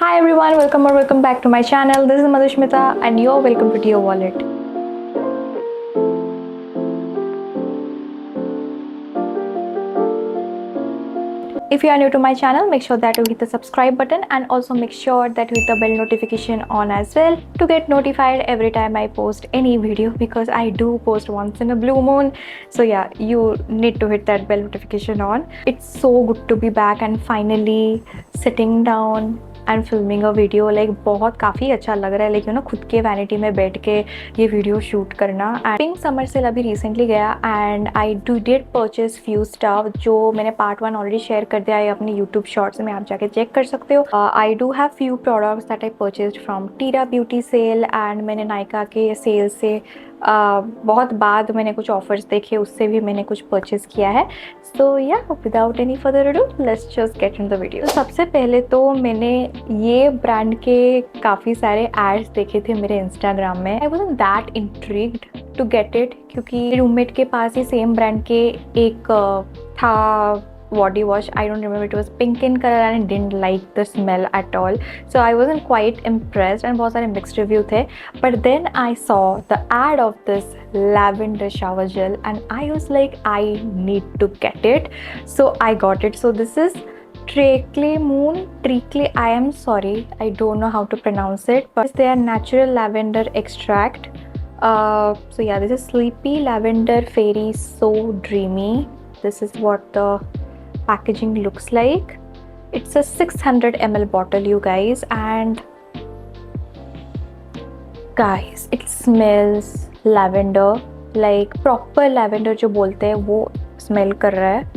Hi everyone, welcome or welcome back to my channel. This is Madhushmita and you're welcome to Dear Wallet. If you are new to my channel, make sure that you hit the subscribe button and also make sure that you hit the bell notification on as well to get notified every time I post any video, because I do post once in a blue moon. So yeah, you need to hit that bell notification on. It's so good to be back and finally sitting down and filming a video. Like बहुत काफ़ी अच्छा लग रहा है, like you know खुद के vanity में बैठ के ये वीडियो शूट करना. एंड पिंक समर सेल अभी रिसेंटली गया and I did purchase few stuff जो मैंने पार्ट 1 ऑलरेडी शेयर कर दिया है अपनी यूट्यूब शॉर्ट्स में, आप जाके चेक कर सकते हो. I do have few products that I purchase from टीरा beauty cell and मैंने नायका के सेल से बहुत बाद मैंने कुछ ऑफर्स देखे, उससे भी मैंने कुछ परचेज किया है. सो या without any further ado let's just get in the video. सबसे पहले तो मैंने ये ब्रांड के काफ़ी सारे एड्स देखे थे मेरे इंस्टाग्राम में. I wasn't that intrigued to get it क्योंकि रूममेट के पास ही सेम ब्रांड के एक था body wash. I don't remember, it was pink in color and I didn't like the smell at all, so I wasn't quite impressed and बहुत सारे mixed review थे. But then I saw the ad of this lavender shower gel and I was like, I need to get it, so I got it. So this is Treacle. I am sorry, I don't know how to pronounce it, but they are natural lavender extract. So yeah, this is Sleepy Lavender Fairy So Dreamy. This is what the packaging looks like. It's a 600 ml bottle, you guys, and guys, it smells lavender, like proper lavender जो बोलते हैं वो smell कर रहा है.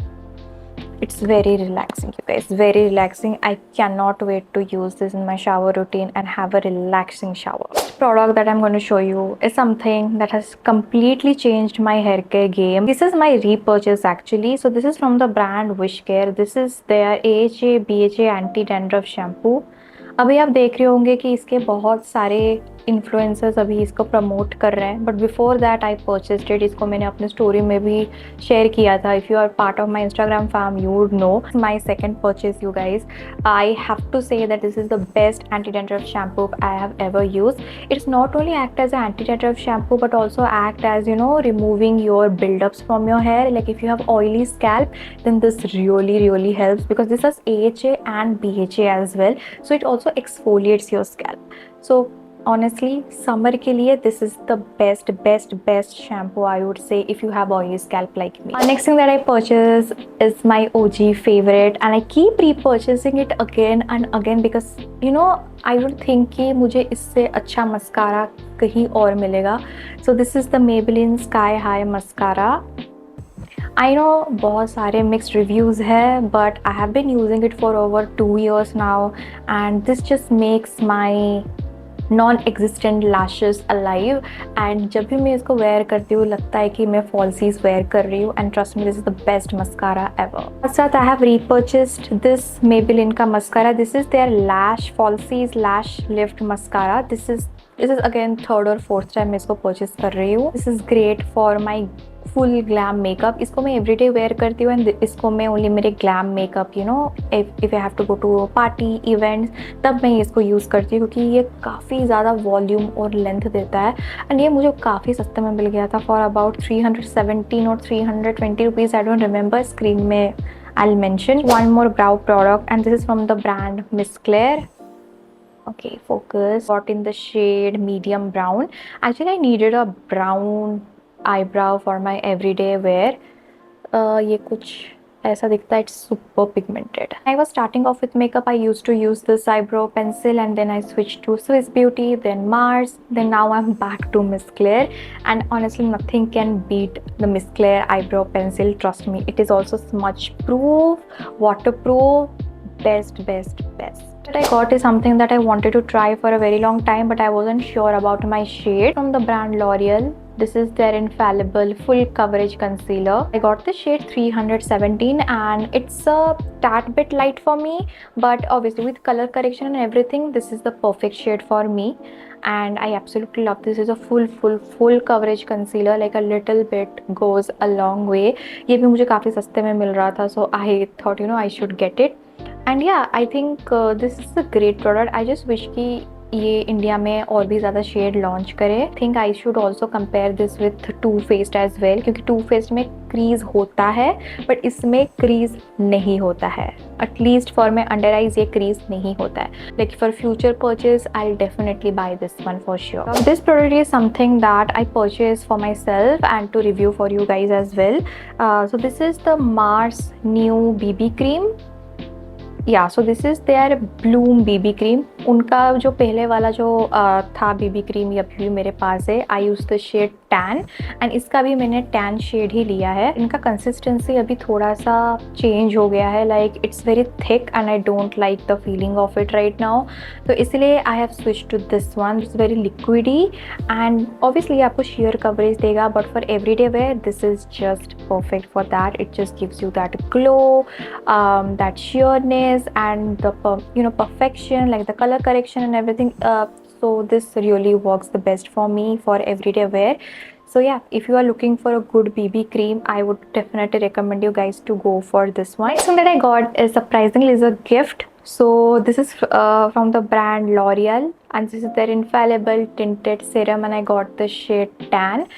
It's very relaxing, you guys, very relaxing. I cannot wait to use this in my shower routine and have a relaxing shower. The product that I'm going to show you is something that has completely changed my hair care game. This is my repurchase actually. So this is from the brand Wish Care. This is their AHA BHA anti-dandruff shampoo. अभी आप देख रहे होंगे कि इसके बहुत सारे influencers अभी इसको प्रमोट कर रहे हैं, but before that I purchased it. इसको मैंने अपने स्टोरी में भी शेयर किया था. If you are part of my Instagram fam you would know. My second purchase, you guys. I have to say that this is the best anti dandruff shampoo I have ever use. It's not only act as a anti dandruff shampoo but also act as you know removing your buildups from your hair. Like if you have oily scalp, then this really helps because this has AHA and BHA as well, so it also exfoliates your scalp. So honestly, summer के लिए this is the best shampoo I would say if you have oily scalp like me. Next thing that I purchased is my OG favorite and I keep repurchasing it again and again because you know I don't think कि मुझे इससे अच्छा mascara कहीं और मिलेगा. So this is the Maybelline Sky High Mascara. I know बहुत सारे mixed reviews है, but I have been using it for over 2 years now and this just makes my non-existent lashes alive. and जब भी मैं इसको wear करती हूँ लगता है कि मैं falsies wear कर रही हूँ. and trust me, this is the best mascara ever. साथ I have repurchased this Maybelline का mascara. This is their lash falsies lash lift mascara. This is again third or fourth time मैं इसको purchase कर रही हूँ. This is great for my full glam makeup. इसको मैं everyday where करती हूँ एंड इसको मैं ओनली मेरे glam makeup you know if I have to go to party events तब मैं इसको यूज़ करती हूँ क्योंकि ये काफ़ी ज़्यादा वॉल्यूम और लेंथ देता है. एंड ये मुझे काफ़ी सस्ते में मिल गया था फॉर अबाउट 317 और 320 rupees. I don't remember, screen में I'll mention. One more brow product and this is from the brand Miss Claire. Okay, focus. Got in the shade medium brown. Actually I needed a brown eyebrow for my everyday wear. ये कुछ ऐसा दिखता है. It's super pigmented. I was starting off with makeup. I used to use this eyebrow pencil and then I switched to Swiss Beauty, then Mars, then now I'm back to Miss Claire. And honestly, nothing can beat the Miss Claire eyebrow pencil. Trust me, it is also smudge proof, waterproof, best. What I got is something that I wanted to try for a very long time but I wasn't sure about my shade. From the brand L'Oreal, this is their infallible full coverage concealer. I got the shade 317 and it's a tad bit light for me, but obviously with color correction and everything this is the perfect shade for me and I absolutely love this. Is a full coverage concealer. Like a little bit goes a long way. ये भी मुझे काफ़ी सस्ते में मिल रहा था, so I thought you know I should get it. And yeah I think this is a great product. I just wish कि ये इंडिया में और भी ज़्यादा शेड लॉन्च करे. Think I should also compare this with Too Faced as well, क्योंकि Too Faced में crease होता है बट इसमें क्रीज नहीं होता है. At least for my under eyes ये क्रीज नहीं होता है. Like for future purchase I will definitely buy this one for sure. This product is something that I purchase for myself and to review for you guys as well. So this is the Mars new BB cream. Yeah so this is their bloom BB cream. उनका जो पहले वाला जो था BB cream, ये अभी भी मेरे पास है. I use the shade tan and इसका भी मैंने टैन शेड ही लिया है. इनका कंसिस्टेंसी अभी थोड़ा सा चेंज हो गया है. Like it's very thick and I don't like the feeling of it right now. तो इसलिए I have switch to this one. It's very liquidy and obviously आपको शेयर कवरेज देगा, but for everyday wear this is just perfect for that. It just gives you that glow, that sheerness and the perfection, like the color correction and everything. So this really works the best for me for everyday wear. So yeah, if you are looking for a good BB cream, I would definitely recommend you guys to go for this one. Next one that I got is surprisingly is a gift. So this is from the brand L'Oreal and this is their infallible tinted serum and I got the shade tan.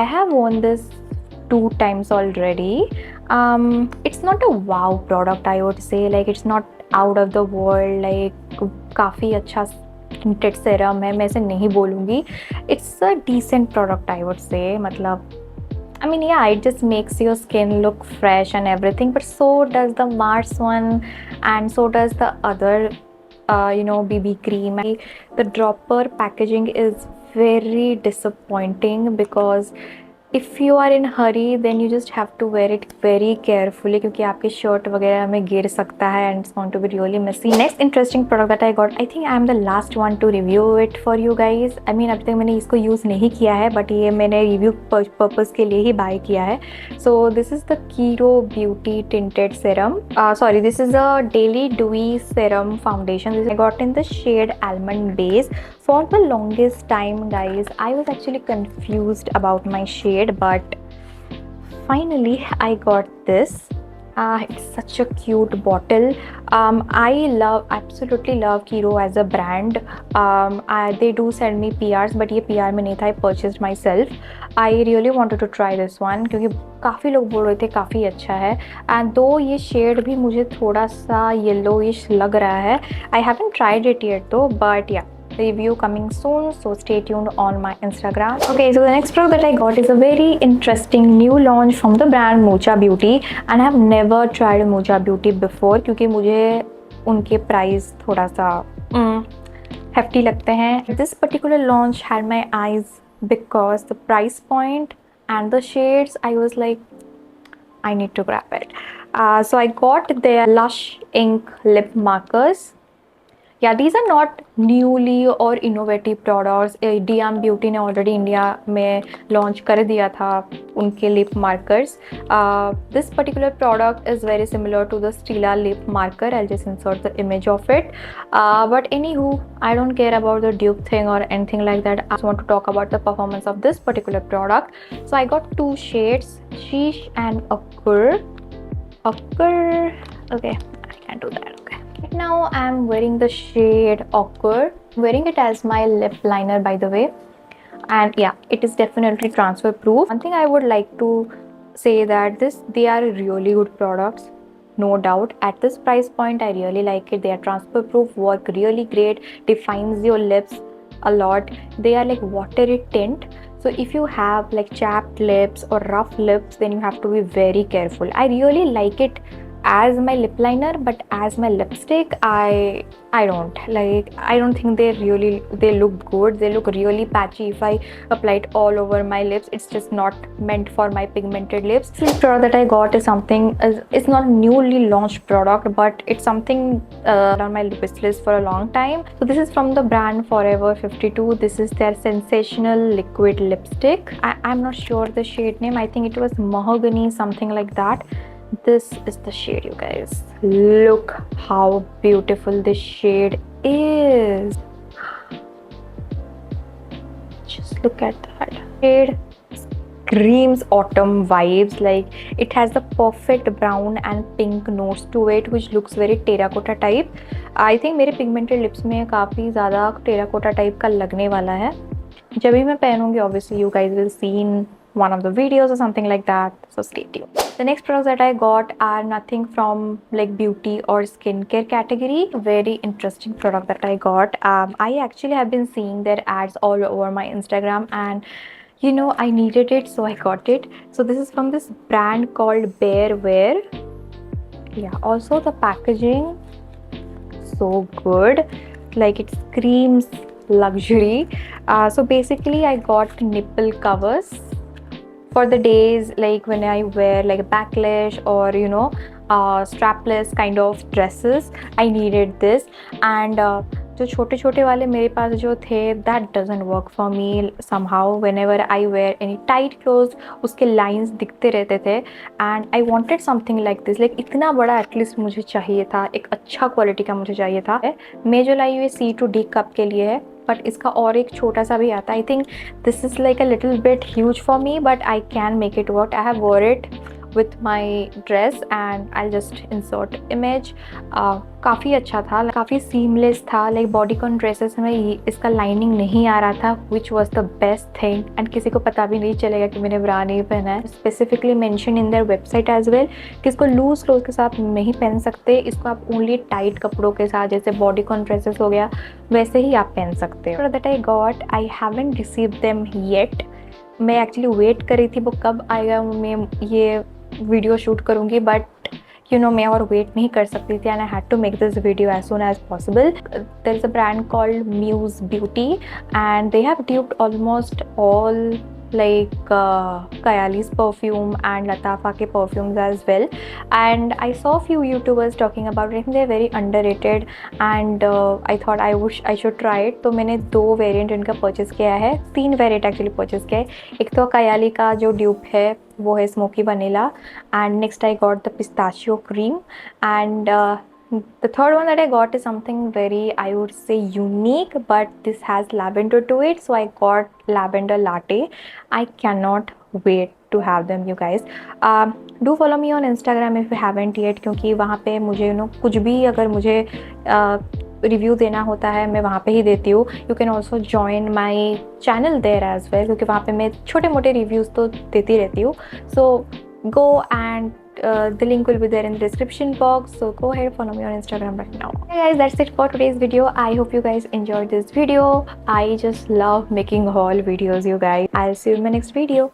I have worn this 2 times already. It's not a wow product, I would say. Like it's not out of the world. Like काफ़ी अच्छा tinted serum है, मैं ऐसे नहीं बोलूँगी. It's a decent product, I would say. मतलब I mean, yeah, it just makes your skin look fresh and everything, but so does the Mars one and so does the other BB cream. The dropper packaging is very disappointing because if you are in hurry then you just have to wear it very carefully क्योंकि आपके shirt वगैरह में गिर सकता है and it's going to be really messy. Next interesting product that I got, I think I am the last one to review it for you guys. I mean अभी तक मैंने इसको यूज़ नहीं किया है but ये मैंने रिव्यू पर्पज़ के लिए ही बाय किया है. So this is the Kiro Beauty Tinted Serum. Sorry, this is a Daily Dewy Serum Foundation. This I got in the shade Almond Base. For the longest time guys, I was actually confused about my shade, but finally I got this. It's such a cute bottle. I absolutely love Kiro as a brand. They do send me PRs, but ये PR में नहीं था. I purchased myself. I really wanted to try this one क्योंकि काफ़ी लोग बोल रहे थे काफ़ी अच्छा है. एंड दो ये शेड भी मुझे थोड़ा सा येलोइश लग रहा है. I haven't tried it yet though, but yeah, review coming soon, so stay tuned on my Instagram. Okay, so the next product that I got is a very interesting new launch from the brand Mucha Beauty and I have never tried Mucha Beauty before क्योंकि मुझे उनके price थोड़ा सा hefty लगते हैं. This particular launch had my eyes because the price point and the shades, I was like, I need to grab it. So I got their Lush Ink lip markers. Yeah, these are not newly or innovative products. DM Beauty ने already India में launch कर दिया था उनके lip markers. This particular product is very similar to the Stila lip marker. I'll just insert the image of it. But anywho, I don't care about the dupe thing or anything like that. I just want to talk about the performance of this particular product. So I got two shades, Sheesh and Akkur. Okay, I can't do that. Okay. Now I'm wearing the shade Awkward. I'm wearing it as my lip liner by the way, and yeah, it is definitely transfer proof. One thing I would like to say that they are really good products, no doubt. At this price point I really like it. They are transfer proof, work really great, defines your lips a lot. They are like watery tint, so if you have like chapped lips or rough lips then you have to be very careful. I really like it as my lip liner, but as my lipstick I don't like. I don't think they look good. They look really patchy if I apply it all over my lips. It's just not meant for my pigmented lips. This product that I got is something, it's not a newly launched product, but it's something on my wish list for a long time. So this is from the brand Forever 52. This is their sensational liquid lipstick. I'm not sure the shade name. I think it was Mahogany, something like that. This is the shade, you guys. Look how beautiful this shade is. Just look at that shade. screams autumn vibes. Like it has the perfect brown and pink notes to it which looks very terracotta type. I think मेरे pigmented lips में काफ़ी ज़्यादा terracotta type का लगने वाला है. जब भी मैं पहनूंगी obviously you guys will see in one of the videos or something like that, so stay tuned. The next products that I got are nothing from like beauty or skincare category. Very interesting product that I got. I actually have been seeing their ads all over my Instagram, and you know, I needed it, so I got it. So this is from this brand called Bare Wear. Yeah, also the packaging so good, like it screams luxury. So basically I got nipple covers for the days like when I wear like a backlash or you know strapless kind of dresses. I needed this, and जो छोटे छोटे वाले मेरे पास जो थे that doesn't work for me somehow. Whenever I wear any tight clothes उसके lines दिखते रहते थे, and I wanted something like this. like इतना बड़ा एटलीस्ट मुझे चाहिए था, एक अच्छा क्वालिटी का मुझे चाहिए था. मैं जो लाई हुई C2D कप के लिए है, बट इसका और एक छोटा सा भी आता है. आई think this is like a little bit huge for me, but I can make it work. I have war it with my dress and I'll just insert image. काफ़ी अच्छा था, काफ़ी seamless था. like bodycon dresses में इसका lining नहीं आ रहा था, which was the best thing, and किसी को पता भी नहीं चलेगा कि मैंने bra नहीं पहना है. specifically mention in their website as well कि इसको loose clothes के साथ नहीं पहन सकते, इसको आप only tight कपड़ों के साथ, जैसे bodycon dresses हो गया वैसे ही आप पहन सकते हो. that I got, I haven't received them yet. मैं एक्चुअली वेट कर रही थी वो कब आएगा, मैं ये वीडियो शूट करूँगी, बट you know मैं और वेट नहीं कर सकती थी, and I had to make this video as soon as possible. There is a brand called Muse Beauty and they have duped almost all like Kayali's perfume and Latafa ke perfumes as well, and I saw few YouTubers talking about it. I think they're very underrated and I thought I should try it. तो मैंने 2 variant इनका purchase किया है, 3 variant actually purchase किया है. एक तो Kayali का जो ड्यूप है वो है smoky vanilla, and next I got the pistachio cream, and the third one that I got is something very, I would say, unique, but this has lavender to it, so I got lavender latte. I cannot wait to have them, you guys. Do follow me on Instagram if you haven't yet, क्योंकि वहाँ पे मुझे कुछ भी अगर मुझे review देना होता है मैं वहाँ पे ही देती हूँ. You can also join my channel there as well, क्योंकि वहाँ पे मैं छोटे मोटे रिव्यूज़ तो देती रहती हूँ. सो go and the link will be there in the description box, so go ahead, follow me on Instagram right now. Hey guys, that's it for today's video. I hope you guys enjoyed this video. I just love making haul videos, you guys. I'll see you in my next video.